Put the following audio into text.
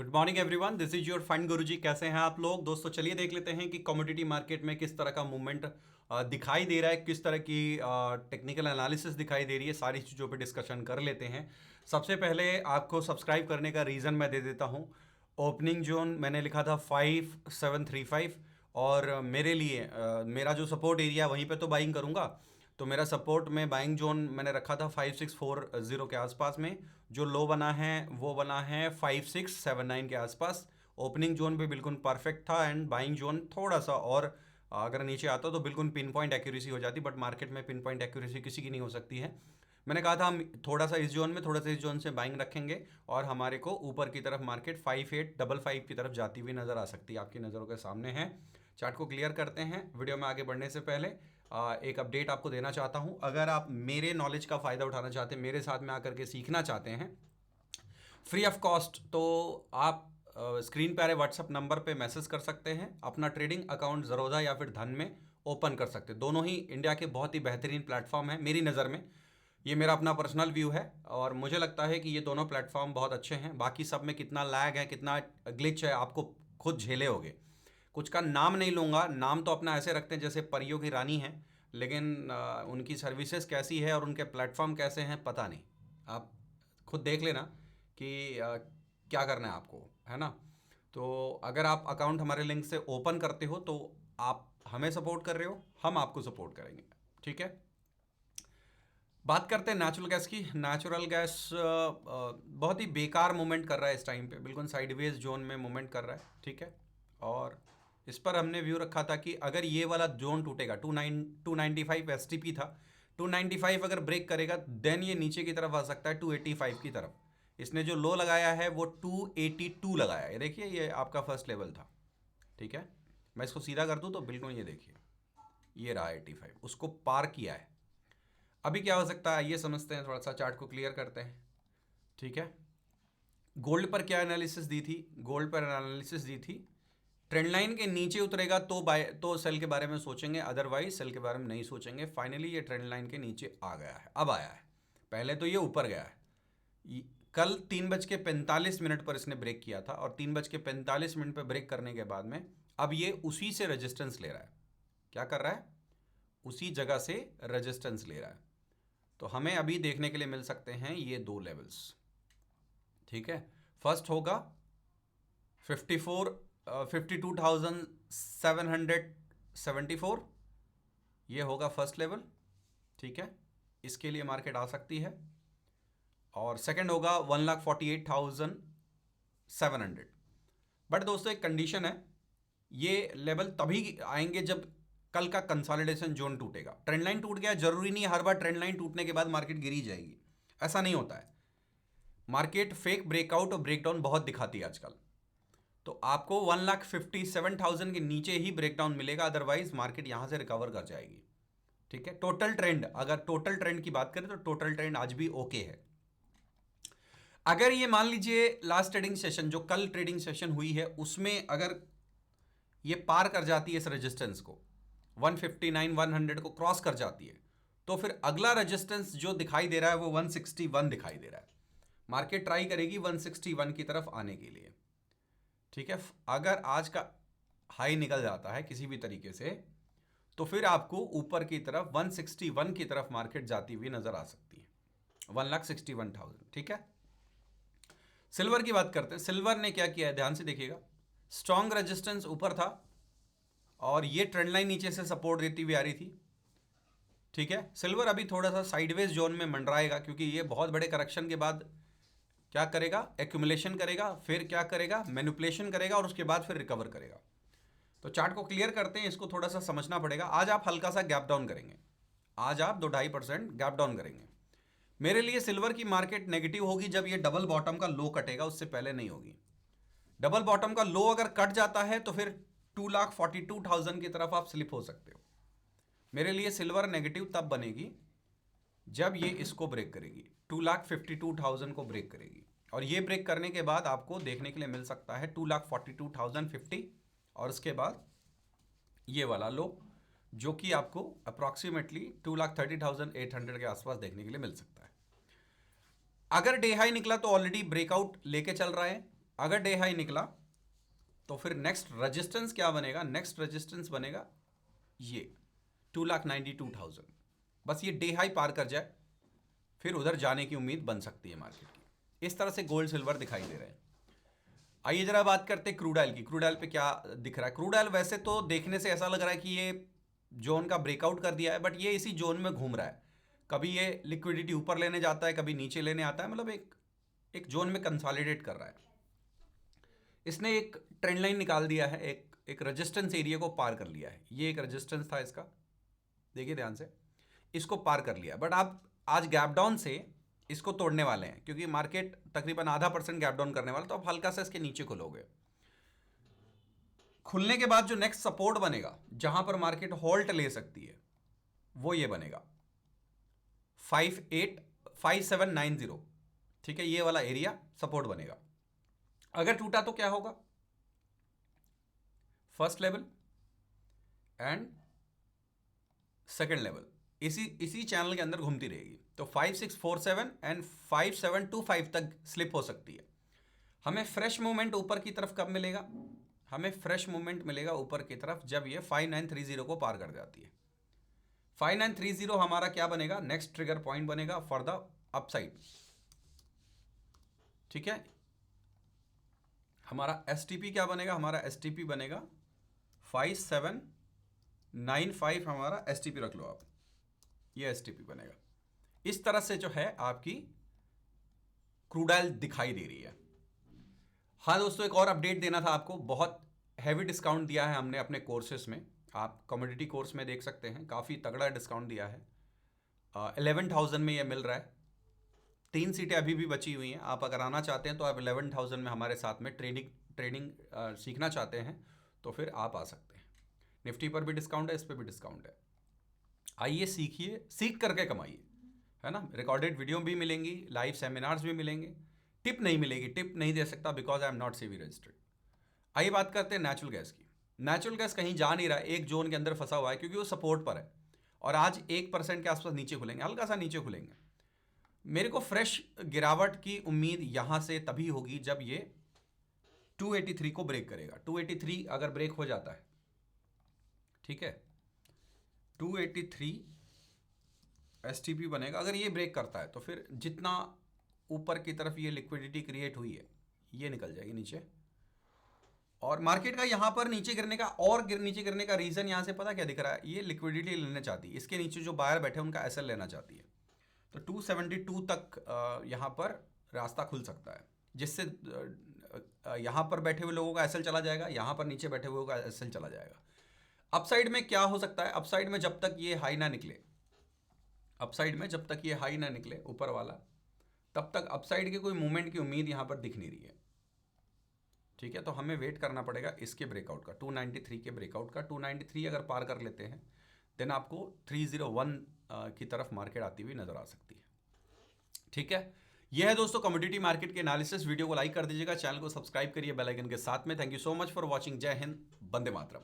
Good morning everyone, this is your Fund Guruji. कैसे हैं आप लोग दोस्तों? चलिए देख लेते हैं कि कमोडिटी मार्केट में किस तरह का मूवमेंट दिखाई दे रहा है, किस तरह की टेक्निकल एनालिसिस दिखाई दे रही है। सारी चीज़ों पे डिस्कशन कर लेते हैं। सबसे पहले आपको सब्सक्राइब करने का रीज़न मैं दे देता हूँ। ओपनिंग जोन मैंने लिखा था 5735 और मेरे लिए मेरा जो सपोर्ट एरिया वहीं पे तो बाइंग करूँगा। तो मेरा सपोर्ट में बाइंग जोन मैंने रखा था 5640 के आसपास में। जो लो बना है वो बना है 5679 के आसपास। ओपनिंग जोन भी बिल्कुल परफेक्ट था एंड बाइंग जोन थोड़ा सा और अगर नीचे आता तो बिल्कुल पिन पॉइंट एक्यूरेसी हो जाती, बट मार्केट में पिन पॉइंट एक्यूरेसी किसी की नहीं हो सकती है। मैंने कहा था हम थोड़ा सा इस जोन में, थोड़ा सा इस जोन से बाइंग रखेंगे और हमारे को ऊपर की तरफ मार्केट 5855 की तरफ जाती हुई नजर आ सकती है। आपकी नज़रों के सामने है। चार्ट को क्लियर करते हैं। वीडियो में आगे बढ़ने से पहले एक अपडेट आपको देना चाहता हूं। अगर आप मेरे नॉलेज का फ़ायदा उठाना चाहते हैं, मेरे साथ में आकर के सीखना चाहते हैं फ्री ऑफ कॉस्ट, तो आप स्क्रीन पे आ रहे व्हाट्सअप नंबर पे मैसेज कर सकते हैं। अपना ट्रेडिंग अकाउंट ज़रोधा या फिर धन में ओपन कर सकते हैं। दोनों ही इंडिया के बहुत ही बेहतरीन प्लेटफॉर्म है मेरी नज़र में। ये मेरा अपना पर्सनल व्यू है और मुझे लगता है कि ये दोनों प्लेटफॉर्म बहुत अच्छे हैं। बाकी सब में कितना लैग है, कितना ग्लिच है, आपको खुद झेले होगे। कुछ का नाम नहीं लूँगा, नाम तो अपना ऐसे रखते हैं जैसे परियों की रानी है, लेकिन उनकी सर्विसेज कैसी है और उनके प्लेटफॉर्म कैसे हैं पता नहीं। आप खुद देख लेना कि क्या करना है आपको, है ना। तो अगर आप अकाउंट हमारे लिंक से ओपन करते हो तो आप हमें सपोर्ट कर रहे हो, हम आपको सपोर्ट करेंगे, ठीक है। बात करते हैं नेचुरल गैस की। नेचुरल गैस बहुत ही बेकार मूवमेंट कर रहा है इस टाइम पे, बिल्कुल साइडवेज जोन में मूवमेंट कर रहा है, ठीक है। और इस पर हमने व्यू रखा था कि अगर ये वाला जोन टूटेगा, 295 एसटीपी था, 295 अगर ब्रेक करेगा देन ये नीचे की तरफ आ सकता है 285 की तरफ। इसने जो लो लगाया है वो 282 लगाया है। देखिए ये आपका फर्स्ट लेवल था, ठीक है। मैं इसको सीधा कर दूं तो बिल्कुल ये देखिए, ये रहा 85, उसको पार किया है। अभी क्या हो सकता है ये समझते हैं, थोड़ा सा चार्ट को क्लियर करते हैं, ठीक है। गोल्ड पर क्या एनालिसिस दी थी? गोल्ड पर एनालिसिस दी थी ट्रेंड लाइन के नीचे उतरेगा तो बाय तो सेल के बारे में सोचेंगे, अदरवाइज सेल के बारे में नहीं सोचेंगे। फाइनली ये ट्रेंड लाइन के नीचे आ गया है, अब आया है। पहले तो ये ऊपर गया है। कल 3:45 पर इसने ब्रेक किया था और 3:45 पर ब्रेक करने के बाद में अब ये उसी से रेजिस्टेंस ले रहा है। क्या कर रहा है? उसी जगह से रेजिस्टेंस ले रहा है। तो हमें अभी देखने के लिए मिल सकते हैं ये दो लेवल्स, ठीक है। फर्स्ट होगा 52,774, ये होगा फर्स्ट लेवल, ठीक है। इसके लिए मार्केट आ सकती है। और सेकंड होगा 1,48,700। बट दोस्तों एक कंडीशन है, ये लेवल तभी आएंगे जब कल का कंसोलिडेशन जोन टूटेगा। ट्रेंड लाइन टूट गया, जरूरी नहीं है हर बार ट्रेंड लाइन टूटने के बाद मार्केट गिरी जाएगी, ऐसा नहीं होता है। मार्केट फेक ब्रेकआउट और ब्रेकडाउन बहुत दिखाती है आजकल। तो आपको 1,57,000 के नीचे ही ब्रेकडाउन मिलेगा, अदरवाइज मार्केट यहां से रिकवर कर जाएगी, ठीक है। टोटल ट्रेंड, अगर टोटल ट्रेंड की बात करें तो टोटल ट्रेंड आज भी ओके है। अगर ये मान लीजिए लास्ट ट्रेडिंग सेशन, जो कल ट्रेडिंग सेशन हुई है, उसमें अगर ये पार कर जाती है इस रेजिस्टेंस को, 159 100 को क्रॉस कर जाती है, तो फिर अगला रेजिस्टेंस जो दिखाई दे रहा है वो 161 दिखाई दे रहा है। मार्केट ट्राई करेगी 161 की तरफ आने के लिए, ठीक है। अगर आज का हाई निकल जाता है किसी भी तरीके से तो फिर आपको ऊपर की तरफ 161 की तरफ मार्केट जाती हुई नजर आ सकती है, 1,61,000, ठीक है। सिल्वर की बात करते हैं। सिल्वर ने क्या किया है, ध्यान से देखिएगा। स्ट्रॉन्ग रेजिस्टेंस ऊपर था और ये ट्रेंड लाइन नीचे से सपोर्ट देती हुई आ रही थी, ठीक है। सिल्वर अभी थोड़ा सा साइडवेज जोन में मंडराएगा क्योंकि ये बहुत बड़े करेक्शन के बाद क्या करेगा, एक्यूमुलेशन करेगा, फिर क्या करेगा, मैनिपुलेशन करेगा और उसके बाद फिर रिकवर करेगा। तो चार्ट को क्लियर करते हैं, इसको थोड़ा सा समझना पड़ेगा। आज आप हल्का सा गैप डाउन करेंगे, आज आप 2-2.5% गैप डाउन करेंगे। मेरे लिए सिल्वर की मार्केट नेगेटिव होगी जब ये डबल बॉटम का लो कटेगा, उससे पहले नहीं होगी। डबल बॉटम का लो अगर कट जाता है तो फिर 2,42,000 की तरफ आप स्लिप हो सकते हो। मेरे लिए सिल्वर नेगेटिव तब बनेगी जब ये इसको ब्रेक करेगी, 2,52,000 को ब्रेक करेगी। और ये ब्रेक करने के बाद आपको देखने के लिए मिल सकता है 2,42,050 और उसके बाद ये वाला लो जो कि आपको अप्रॉक्सीमेटली 2,30,800 के आसपास देखने के लिए मिल सकता है। अगर डे हाई निकला तो ऑलरेडी ब्रेकआउट लेके चल रहा है, अगर डे हाई निकला तो फिर नेक्स्ट रेजिस्टेंस क्या बनेगा? नेक्स्ट रेजिस्टेंस बनेगा ये 2,92,000। बस ये डे हाई पार कर जाए फिर उधर जाने की उम्मीद बन सकती है मार्केट की। इस तरह से गोल्ड सिल्वर दिखाई दे रहे हैं। आइए जरा बात करते हैं क्रूड ऑयल की। क्रूड ऑयल पे क्या दिख रहा है? क्रूड ऑयल वैसे तो देखने से ऐसा लग रहा है कि ये जोन का ब्रेकआउट कर दिया है, बट ये इसी जोन में घूम रहा है। कभी ये लिक्विडिटी ऊपर लेने जाता है, कभी नीचे लेने आता है, मतलब एक जोन में कंसोलिडेट कर रहा है। इसने एक ट्रेंड लाइन निकाल दिया है, एक रेजिस्टेंस एरिया को पार कर लिया है। ये एक रेजिस्टेंस था इसका, देखिए ध्यान से, इसको पार कर लिया। बट आप आज गैप डाउन से इसको तोड़ने वाले हैं, क्योंकि मार्केट तकरीबन 0.5% गैप डाउन करने वाला, तो आप हल्का सा इसके नीचे खुलोगे। खुलने के बाद जो नेक्स्ट सपोर्ट बनेगा, जहां पर मार्केट होल्ड ले सकती है, वो ये बनेगा 5790। ठीक है, ये वाला एरिया सपोर्ट बनेगा। अगर टूटा तो क्या होगा? First level and second level इसी चैनल के अंदर घूमती रहेगी। तो 5647 एंड 5725 तक स्लिप हो सकती है। हमें फ्रेश मूवमेंट ऊपर की तरफ कब मिलेगा? हमें फ्रेश मूवमेंट मिलेगा ऊपर की तरफ जब ये 5930 को पार कर जाती है। 5930 हमारा क्या बनेगा? नेक्स्ट ट्रिगर पॉइंट बनेगा फॉर द अपसाइड। ठीक है, हमारा एसटीपी क्या बनेगा? हमारा एसटीपी बनेगा 5795। हमारा एसटीपी रख लो आप, ये एसटीपी बनेगा। इस तरह से जो है आपकी क्रूड ऑयल दिखाई दे रही है। हाँ दोस्तों, एक और अपडेट देना था आपको। बहुत हैवी डिस्काउंट दिया है हमने अपने कोर्सेस में। आप कमोडिटी कोर्स में देख सकते हैं, काफ़ी तगड़ा डिस्काउंट दिया है। 11,000 में ये मिल रहा है। 3 सीटें अभी भी बची हुई हैं। आप अगर आना चाहते हैं तो आप 11,000 में हमारे साथ में ट्रेनिंग सीखना चाहते हैं तो फिर आप आ सकते हैं। निफ्टी पर भी डिस्काउंट है, इस पर भी डिस्काउंट है। आइए सीखिए, सीख करके कमाइए, है ना। रिकॉर्डेड वीडियो भी मिलेंगी, लाइव सेमिनार्स भी मिलेंगे। टिप नहीं मिलेगी, टिप नहीं दे सकता because I am not SEBI registered. आइए बात करते हैं नेचुरल गैस की। नेचुरल गैस कहीं जा नहीं रहा है, एक जोन के अंदर फंसा हुआ है, क्योंकि वो सपोर्ट पर है और आज 1% के आसपास नीचे खुलेंगे, हल्का सा नीचे खुलेंगे। मेरे को फ्रेश गिरावट की उम्मीद यहां से तभी होगी जब ये 283 को ब्रेक करेगा। 283 अगर ब्रेक हो जाता है, ठीक है, 283 एसटीपी बनेगा। अगर ये ब्रेक करता है तो फिर जितना ऊपर की तरफ ये लिक्विडिटी क्रिएट हुई है, ये निकल जाएगी नीचे। और मार्केट का यहाँ पर नीचे गिरने का नीचे गिरने का रीजन यहाँ से पता क्या दिख रहा है? ये लिक्विडिटी लेना चाहती है, इसके नीचे जो बायर बैठे हैं उनका एसएल लेना चाहती है। तो 272 तक यहाँ पर रास्ता खुल सकता है, जिससे यहाँ पर बैठे हुए लोगों का एसएल चला जाएगा, यहाँ पर नीचे बैठे हुए का एसएल चला जाएगा। अपसाइड में क्या हो सकता है? अपसाइड में जब तक ये हाई ना निकले, अपसाइड में जब तक ये हाई ना निकले ऊपर वाला, तब तक अपसाइड के कोई मूवमेंट की उम्मीद यहाँ पर दिख नहीं रही है। ठीक है, तो हमें वेट करना पड़ेगा इसके ब्रेकआउट का, 293 के ब्रेकआउट का। 293 अगर पार कर लेते हैं देन आपको 301 की तरफ मार्केट आती हुई नजर आ सकती है। ठीक है, यह है दोस्तों कमोडिटी मार्केट के एनालिसिस। वीडियो को लाइक कर दीजिएगा, चैनल को सब्सक्राइब करिए बेल आइकन के साथ में। Thank you so much for watching. जय हिंद, वंदे मातरम।